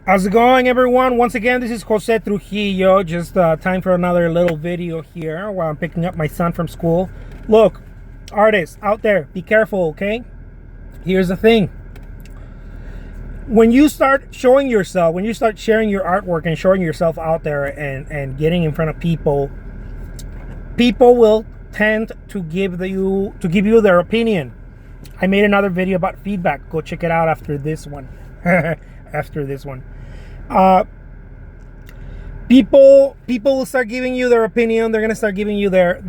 How's it going, everyone? Once again, this is Jose Trujillo. Just time for another little video here while I'm picking up my son from school. Look, artists out there, be careful, okay? Here's the thing. When you start showing yourself, when you start sharing your artwork and showing yourself out there and getting in front of people, people will tend to give you their opinion. I made another video about feedback. Go check it out after this one. After this one. People will start giving you their opinion. They're gonna start giving you their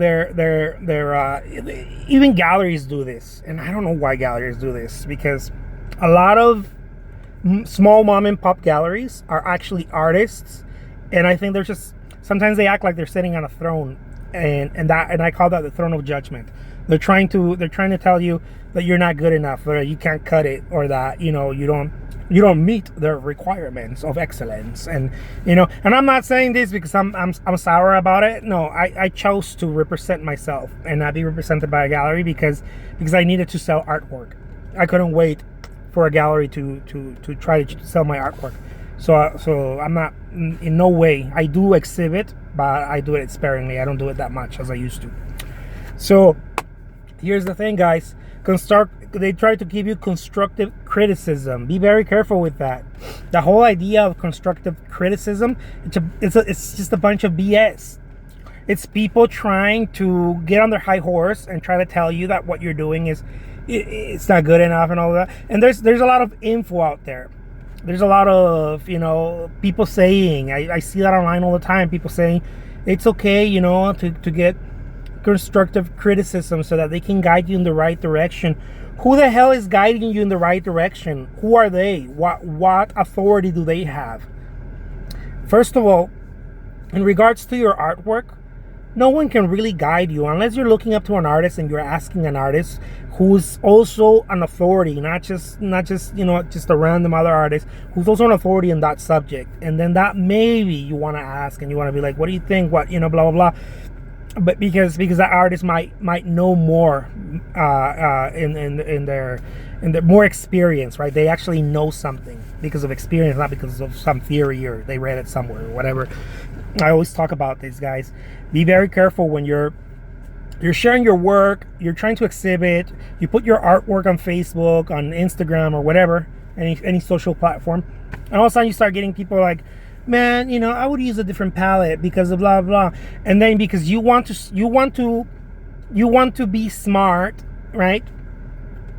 even galleries do this, and I don't know why galleries do this, because a lot of small mom and pop galleries are actually artists, and I think they're just, sometimes they act like they're sitting on a throne, and I call that the throne of judgment. They're trying to tell you that you're not good enough, or you can't cut it, or that you don't meet the requirements of excellence. And and I'm not saying this because I'm sour about it. No, I chose to represent myself and not be represented by a gallery because I needed to sell artwork. I couldn't wait for a gallery to try to sell my artwork. So I'm not, in no way. I do exhibit, but I do it sparingly. I don't do it that much as I used to. So here's the thing, guys. They try to give you constructive criticism. Be very careful with that. The whole idea of constructive criticism, it's just a bunch of BS. It's people trying to get on their high horse and try to tell you that what you're doing it's not good enough and all that. And there's a lot of info out there. There's a lot of people saying, I see that online all the time. People saying it's okay, to get constructive criticism so that they can guide you in the right direction. Who the hell is guiding you in the right direction? Who are they? What authority do they have? First of all, in regards to your artwork, no one can really guide you unless you're looking up to an artist and you're asking an artist who's also an authority, not just just a random other artist who's also an authority in that subject. And then that maybe you want to ask and you want to be like, what do you think? What, blah blah blah. But because that artist might know more in their more experience, right? They actually know something because of experience, not because of some theory or they read it somewhere or whatever. I always talk about this, guys. Be very careful when you're sharing your work, you're trying to exhibit, you put your artwork on Facebook, on Instagram, or whatever, any social platform, and all of a sudden you start getting people like, man, I would use a different palette because of blah blah. And then because you want to be smart, right?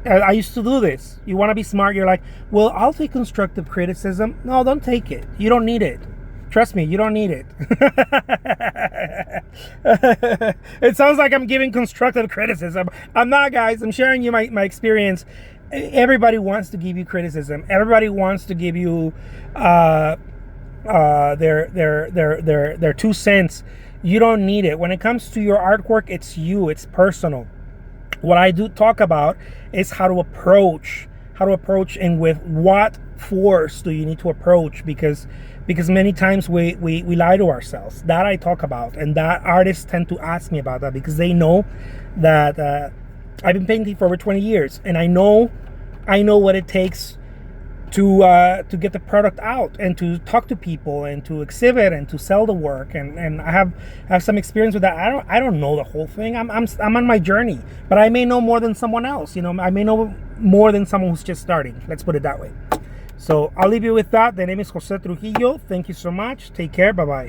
I used to do this. You want to be smart, you're like, well, I'll take constructive criticism. No, don't take it. You don't need it. Trust me, you don't need it. It sounds like I'm giving constructive criticism. I'm not, guys. I'm sharing you my experience. Everybody wants to give you criticism. Everybody wants to give you their 2 cents. You don't need it. When it comes to your artwork, it's you. It's personal. What I do talk about is how to approach, and with what force do you need to approach, because many times we lie to ourselves. That I talk about, and that artists tend to ask me about that because they know that I've been painting for over 20 years, and I know what it takes to get the product out and to talk to people and to exhibit and to sell the work, and I have some experience with that. I don't know the whole thing. I'm on my journey, but I may know more than someone else. I may know more than someone who's just starting. Let's put it that way. So I'll leave you with that. The name is Jose Trujillo. Thank you so much. Take care. Bye bye.